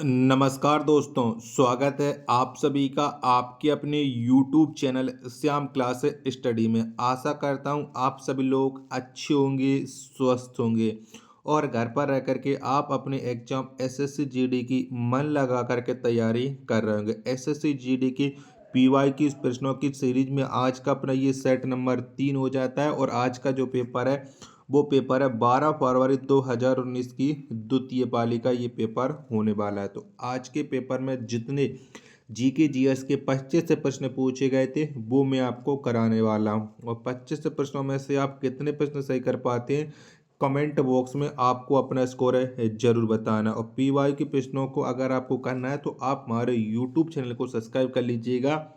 नमस्कार दोस्तों, स्वागत है आप सभी का आपके अपने YouTube channel Shyam class study में। आशा करता हूँ आप सभी लोग अच्छे होंगे, स्वस्थ होंगे और घर पर रह कर के आप अपने एग्जाम एसएससी जीडी की मन लगा करके तैयारी कर रहे होंगे। एसएससी जीडी की पीवाई की प्रश्नों की सीरीज में आज का अपना ये सेट नंबर 3 हो जाता है और आज का जो पेपर है वो पेपर है 12 फरवरी 2019 की द्वितीय पाली का ये पेपर होने वाला है। तो आज के पेपर में जितने जीके जीएस के 25 से प्रश्न पूछे गए थे वो मैं आपको कराने वाला हूँ और 25 से प्रश्नों में से आप कितने प्रश्न सही कर पाते हैं कमेंट बॉक्स में आपको अपना स्कोर है जरूर बताना। और पीवाई के प्रश्नों को अगर आपको करना है तो आप हमारे यूट्यूब चैनल को सब्सक्राइब कर लीजिएगा।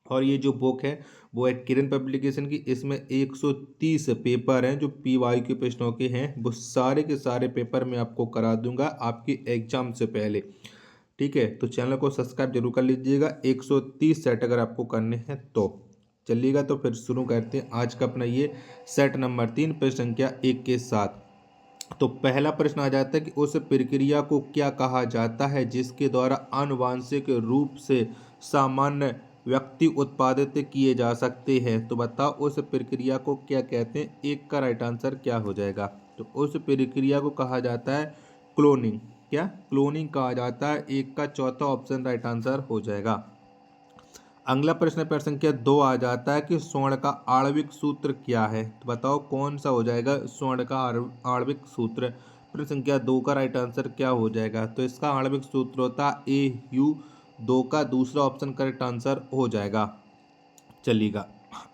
और ये जो बुक है वो है किरण पब्लिकेशन की। इसमें 130 पेपर हैं जो पीवाई के प्रश्नों के हैं। वो सारे के सारे पेपर मैं आपको करा दूंगा आपके एग्जाम से पहले। ठीक है, तो चैनल को सब्सक्राइब जरूर कर लीजिएगा। 130 सेट अगर आपको करने हैं तो चलिएगा। तो फिर शुरू करते हैं आज का अपना ये सेट नंबर 3 प्रश्न संख्या 1 के साथ। तो पहला प्रश्न आ जाता है कि उस प्रक्रिया को क्या कहा जाता है जिसके द्वारा आनुवांशिक रूप से सामान्य व्यक्ति उत्पादित किए जा सकते हैं। तो बताओ उस प्रक्रिया को क्या कहते हैं। एक का राइट आंसर क्या हो जाएगा। तो उस प्रक्रिया को कहा जाता है क्लोनिंग। क्या क्लोनिंग कहा जाता है। एक का चौथा ऑप्शन राइट आंसर हो जाएगा। अगला प्रश्न प्रश्न संख्या 2 आ जाता है कि स्वर्ण का आणविक सूत्र क्या है। तो बताओ कौन सा हो जाएगा स्वर्ण का आणविक सूत्र। प्रश्न संख्या 2 का राइट आंसर क्या हो जाएगा। तो इसका आणविक सूत्र होता है AU2 का दूसरा ऑप्शन करेक्ट आंसर हो जाएगा। चलिएगा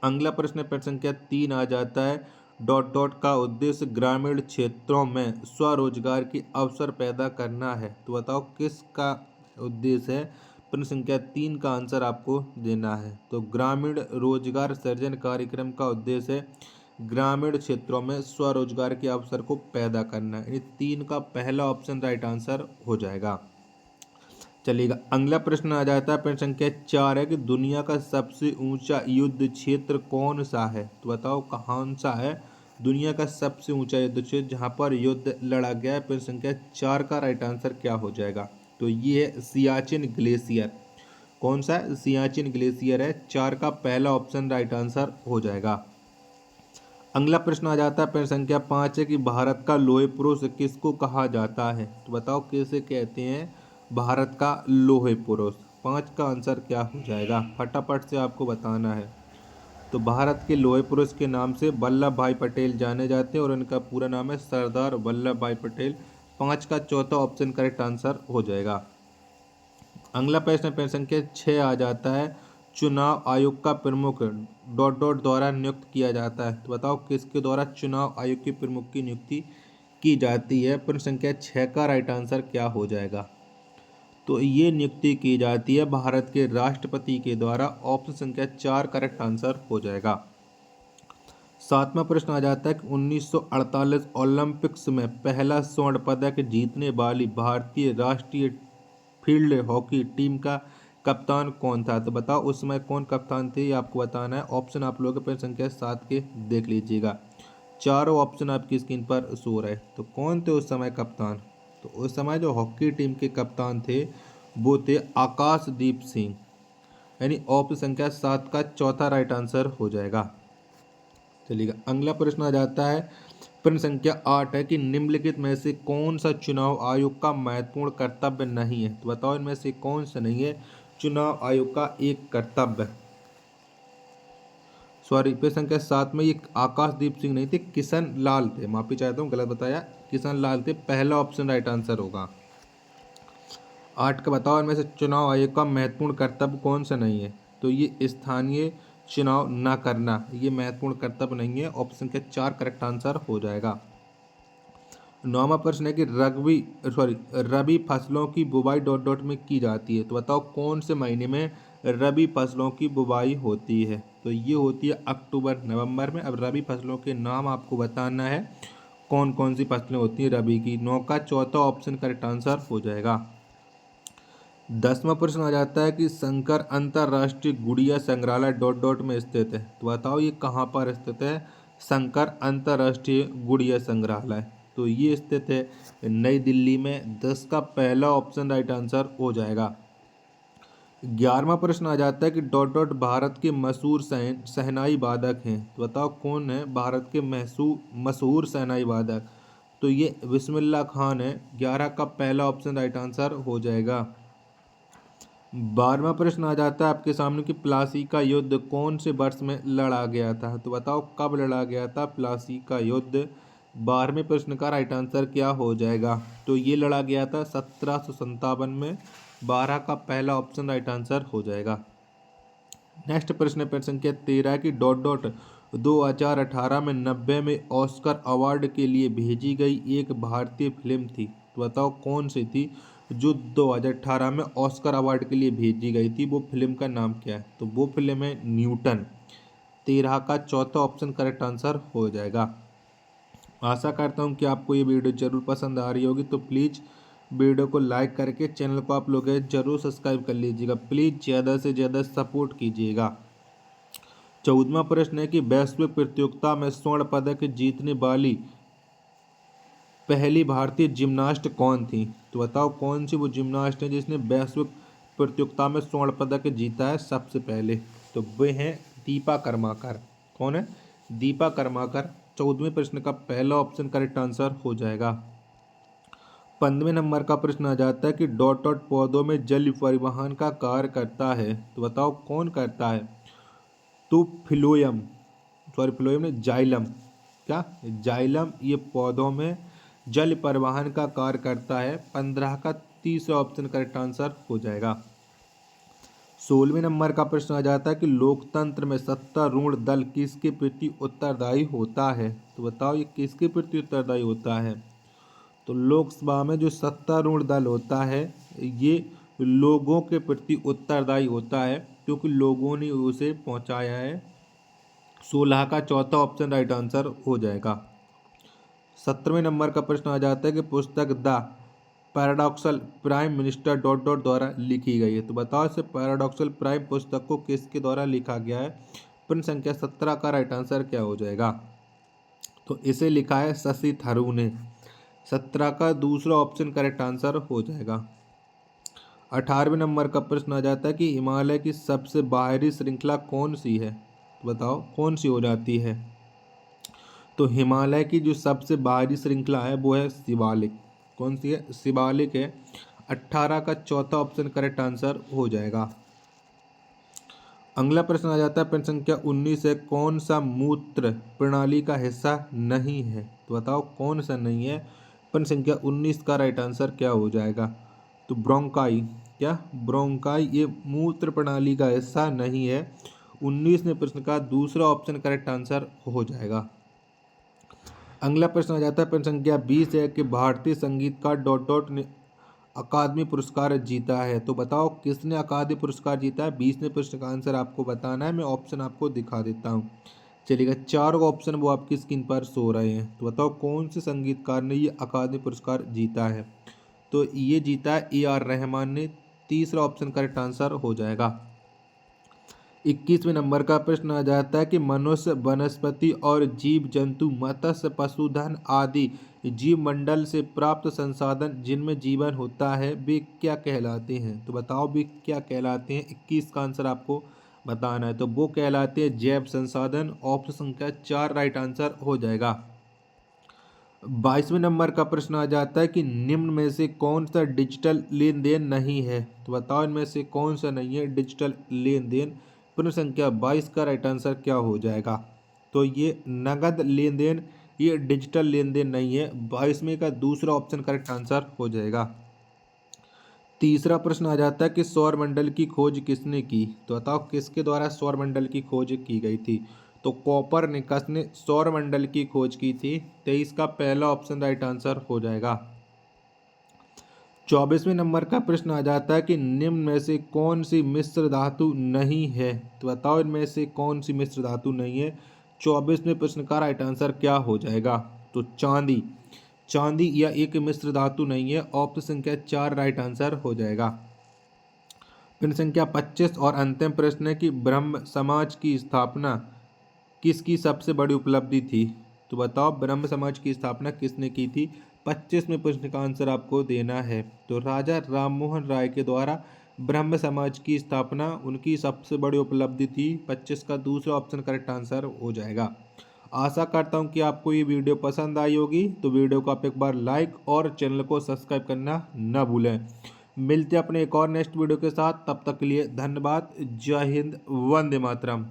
अगला प्रश्न प्रश्न संख्या 3 आ जाता है डॉट डॉट का उद्देश्य ग्रामीण क्षेत्रों में स्वरोजगार के अवसर पैदा करना है। तो बताओ किसका उद्देश्य है। प्रश्न संख्या 3 का आंसर आपको देना है। तो ग्रामीण रोजगार सृजन कार्यक्रम का उद्देश्य है ग्रामीण क्षेत्रों में स्वरोजगार के अवसर को पैदा करना है। 3 का पहला ऑप्शन राइट आंसर हो जाएगा। चलिएगा अगला प्रश्न आ जाता है प्रश्न संख्या 4 है कि दुनिया का सबसे ऊंचा युद्ध क्षेत्र कौन सा है। तो बताओ कौन सा है दुनिया का सबसे ऊंचा युद्ध क्षेत्र जहां पर युद्ध लड़ा गया है। प्रश्न संख्या 4 का राइट आंसर क्या हो जाएगा। तो ये है सियाचिन ग्लेशियर। कौन सा सियाचिन ग्लेशियर है। 4 का पहला ऑप्शन राइट आंसर हो जाएगा। अगला प्रश्न आ जाता है प्रश्न संख्या 5 है कि भारत का लोहे पुरुष किसको कहा जाता है। तो बताओ किसे कहते हैं भारत का लोहे पुरुष। 5 का आंसर क्या हो जाएगा फटाफट से आपको बताना है। तो भारत के लोहे पुरुष के नाम से वल्लभ भाई पटेल जाने जाते हैं और इनका पूरा नाम है सरदार वल्लभ भाई पटेल। 5 का चौथा ऑप्शन करेक्ट आंसर हो जाएगा। अगला प्रश्न प्रश्न संख्या 6 आ जाता है चुनाव आयोग का प्रमुख डॉट डॉट द्वारा नियुक्त किया जाता है। तो बताओ किसके द्वारा चुनाव आयोग के प्रमुख की नियुक्ति की जाती है। प्रश्न संख्या 6 का राइट आंसर क्या हो जाएगा। तो ये नियुक्ति की जाती है भारत के राष्ट्रपति के द्वारा। ऑप्शन संख्या 4 करेक्ट आंसर हो जाएगा। 7वां प्रश्न आ जाता है कि 1948 ओलंपिक्स में पहला स्वर्ण पदक जीतने वाली भारतीय राष्ट्रीय फील्ड हॉकी टीम का कप्तान कौन था। तो बताओ उस समय कौन कप्तान थे ये आपको बताना है। ऑप्शन आप लोगों के प्रश्न संख्या 7 के देख लीजिएगा। चारों ऑप्शन आपकी स्क्रीन पर शो रहे। तो कौन थे उस समय कप्तान। तो उस समय जो हॉकी टीम के कप्तान थे वो थे आकाशदीप सिंह। यानी ऑप्शन संख्या 7 का चौथा राइट आंसर हो जाएगा। चलिएगा अगला प्रश्न आ जाता है प्रश्न संख्या 8 है कि निम्नलिखित में से कौन सा चुनाव आयोग का महत्वपूर्ण कर्तव्य नहीं है। तो बताओ इनमें से कौन सा नहीं है चुनाव आयोग का एक कर्तव्य। सॉरी प्रश्न संख्या 7 में ये आकाशदीप सिंह नहीं थे किशन लाल थे। माफी चाहता हूँ गलत बताया किशन लाल थे। पहला ऑप्शन राइट आंसर होगा। 8 का बताओ इनमें से चुनाव आयोग का महत्वपूर्ण कर्तव्य कौन सा नहीं है। तो ये स्थानीय चुनाव न करना ये महत्वपूर्ण कर्तव्य नहीं है। ऑप्शन के 4 करेक्ट आंसर हो जाएगा। 9वां प्रश्न है कि रबी फसलों की बुवाई डॉट डॉट में की जाती है। तो बताओ कौन से महीने में रबी फसलों की बुवाई होती है। तो ये होती है अक्टूबर नवंबर में। अब रबी फसलों के नाम आपको बताना है कौन कौन सी फसलें होती हैं रबी की। 9 का चौथा ऑप्शन करेक्ट आंसर हो जाएगा। 10वां प्रश्न आ जाता है कि शंकर अंतर्राष्ट्रीय गुड़िया संग्रहालय डॉट डॉट में स्थित है। तो बताओ ये कहाँ पर स्थित है शंकर अंतर्राष्ट्रीय गुड़िया संग्रहालय। तो ये स्थित है नई दिल्ली में। 10 का पहला ऑप्शन राइट आंसर हो जाएगा। 11वां प्रश्न आ जाता है कि डॉट डॉट भारत के मशहूर शहनाई वादक हैं, तो बताओ कौन है भारत के मशहूर शहनाई वादक। तो ये बिस्मिल्लाह खान है। 11 का पहला ऑप्शन राइट आंसर हो जाएगा। 12वां प्रश्न आ जाता है आपके सामने कि प्लासी का युद्ध कौन से वर्ष में लड़ा गया था, तो बताओ कब लड़ा गया था प्लासी का युद्ध। 12वें प्रश्न का राइट आंसर क्या हो जाएगा, तो ये लड़ा गया था 1757 में। 12 का पहला ऑप्शन राइट आंसर हो जाएगा। नेक्स्ट प्रश्न पर संख्या 13 की डॉट डॉट 2018 में 90 में ऑस्कर अवार्ड के लिए भेजी गई एक भारतीय फिल्म थी, तो बताओ कौन सी थी जो 2018 में ऑस्कर अवार्ड के लिए भेजी गई थी। वो फिल्म का नाम क्या है, तो वो फिल्म है न्यूटन। 13 का चौथा ऑप्शन करेक्ट आंसर हो जाएगा। आशा करता हूँ कि आपको ये वीडियो जरूर पसंद आ रही होगी, तो प्लीज़ वीडियो को लाइक करके चैनल को आप लोग जरूर सब्सक्राइब कर लीजिएगा। प्लीज़ ज़्यादा से ज़्यादा सपोर्ट कीजिएगा। 14वां प्रश्न है कि वैश्विक प्रतियोगिता में स्वर्ण पदक जीतने वाली पहली भारतीय जिम्नास्ट कौन थी, तो बताओ कौन सी वो जिम्नास्ट है जिसने वैश्विक प्रतियोगिता में स्वर्ण पदक जीता है सबसे पहले। तो वे हैं दीपा कर्माकर। कौन है, दीपा कर्माकर। 14वें प्रश्न का पहला ऑप्शन करेक्ट आंसर हो जाएगा। 15वें नंबर का प्रश्न आ जाता है कि डॉट डॉट पौधों में जल परिवहन का कार्य करता है, तो बताओ कौन करता है। तो फिलोयम ने जाइलम, क्या जाइलम ये पौधों में जल परिवहन का कार्य करता है। 15 का तीसरा ऑप्शन करेक्ट आंसर हो जाएगा। 16वें नंबर का प्रश्न आ जाता है कि लोकतंत्र में सत्तारूढ़ दल किसके प्रति उत्तरदायी होता है, तो बताओ ये किसके प्रति उत्तरदायी होता है। तो लोकसभा में जो सत्तारूढ़ दल होता है ये लोगों के प्रति उत्तरदायी होता है, क्योंकि लोगों ने उसे पहुंचाया है। 16 का चौथा ऑप्शन राइट आंसर हो जाएगा। 17वें नंबर का प्रश्न आ जाता है कि पुस्तक the paradoxical prime minister dot dot द्वारा लिखी गई है, तो बताओ इसे पैराडॉक्सल प्राइम पुस्तक को किसके द्वारा लिखा गया है। प्रश्न संख्या 17 का राइट आंसर क्या हो जाएगा, तो इसे लिखा है शशि थरूर ने। 17 का दूसरा ऑप्शन करेक्ट आंसर हो जाएगा। 18वें नंबर का प्रश्न आ जाता है कि हिमालय की सबसे बाहरी श्रृंखला कौन सी है, तो बताओ कौन सी हो जाती है। तो हिमालय की जो सबसे बाहरी श्रृंखला है वो है शिवालिक। कौन सी है, शिवालिक है। 18 का चौथा ऑप्शन करेक्ट आंसर हो जाएगा। अगला प्रश्न आ जाता है प्रश्न संख्या 19 है, कौन सा मूत्र प्रणाली का हिस्सा नहीं है, तो बताओ कौन सा नहीं है। प्रश्न संख्या 19 का राइट आंसर क्या हो जाएगा, तो ब्रोंकाई, क्या ब्रोंकाई ये मूत्र प्रणाली का हिस्सा नहीं है। 19वें प्रश्न का दूसरा ऑप्शन करेक्ट आंसर हो जाएगा। अगला प्रश्न आ जाता है प्रश्न संख्या 20 है कि भारतीय संगीतकार डॉट डॉट ने अकादमी पुरस्कार जीता है, तो बताओ किसने अकादमी पुरस्कार जीता है। 20वें प्रश्न का आंसर आपको बताना है। मैं ऑप्शन आपको दिखा देता हूँ, चलिएगा। 4 ऑप्शन वो आपकी स्क्रीन पर सो रहे हैं, तो बताओ कौन से संगीतकार ने ये अकादमी पुरस्कार जीता है। तो ये जीता है AR रहमान ने। तीसरा ऑप्शन करेक्ट आंसर हो जाएगा। 21वें नंबर का प्रश्न आ जाता है कि मनुष्य, वनस्पति और जीव जंतु, मत्स्य, पशुधन आदि जीव मंडल से प्राप्त संसाधन जिनमें जीवन होता है वे क्या कहलाते हैं, तो बताओ वे क्या कहलाते हैं। 21 का आंसर आपको बताना है, तो वो कहलाते हैं जैव संसाधन। ऑप्शन संख्या 4 राइट आंसर हो जाएगा। 22वें नंबर का प्रश्न आ जाता है कि निम्न में से कौन सा डिजिटल लेन देन नहीं है, तो बताओ इनमें से कौन सा नहीं है डिजिटल लेन देन। प्रश्न संख्या 22 का राइट आंसर क्या हो जाएगा, तो ये नगद लेन देन ये डिजिटल लेन देन नहीं है। 22वें का दूसरा ऑप्शन करेक्ट आंसर हो जाएगा। तीसरा प्रश्न आ जाता है कि सौरमंडल की खोज किसने की, तो बताओ किसके द्वारा सौरमंडल की खोज की गई थी। तो कोपरनिकस ने सौरमंडल की खोज की थी। 23 का पहला ऑप्शन राइट आंसर हो जाएगा। 24वें नंबर का प्रश्न आ जाता है कि निम्न में से कौन सी मिश्र धातु नहीं है, तो बताओ इनमें से कौन सी मिश्र धातु नहीं है। 24वें प्रश्न का राइट आंसर क्या हो जाएगा, तो चांदी। चांदी या एक मिश्र धातु नहीं है। ऑप्शन संख्या 4 राइट आंसर हो जाएगा। प्रश्न संख्या 25 और अंतिम प्रश्न है कि ब्रह्म समाज की स्थापना किसकी सबसे बड़ी उपलब्धि थी, तो बताओ ब्रह्म समाज की स्थापना किसने की थी। 25वें प्रश्न का आंसर आपको देना है। तो राजा राममोहन राय के द्वारा ब्रह्म समाज की स्थापना उनकी सबसे बड़ी उपलब्धि थी। 25 का दूसरा ऑप्शन करेक्ट आंसर हो जाएगा। आशा करता हूँ कि आपको ये वीडियो पसंद आई होगी। तो वीडियो को आप एक बार लाइक और चैनल को सब्सक्राइब करना न भूलें। मिलते हैं अपने एक और नेक्स्ट वीडियो के साथ। तब तक के लिए धन्यवाद। जय हिंद, वंदे मातरम।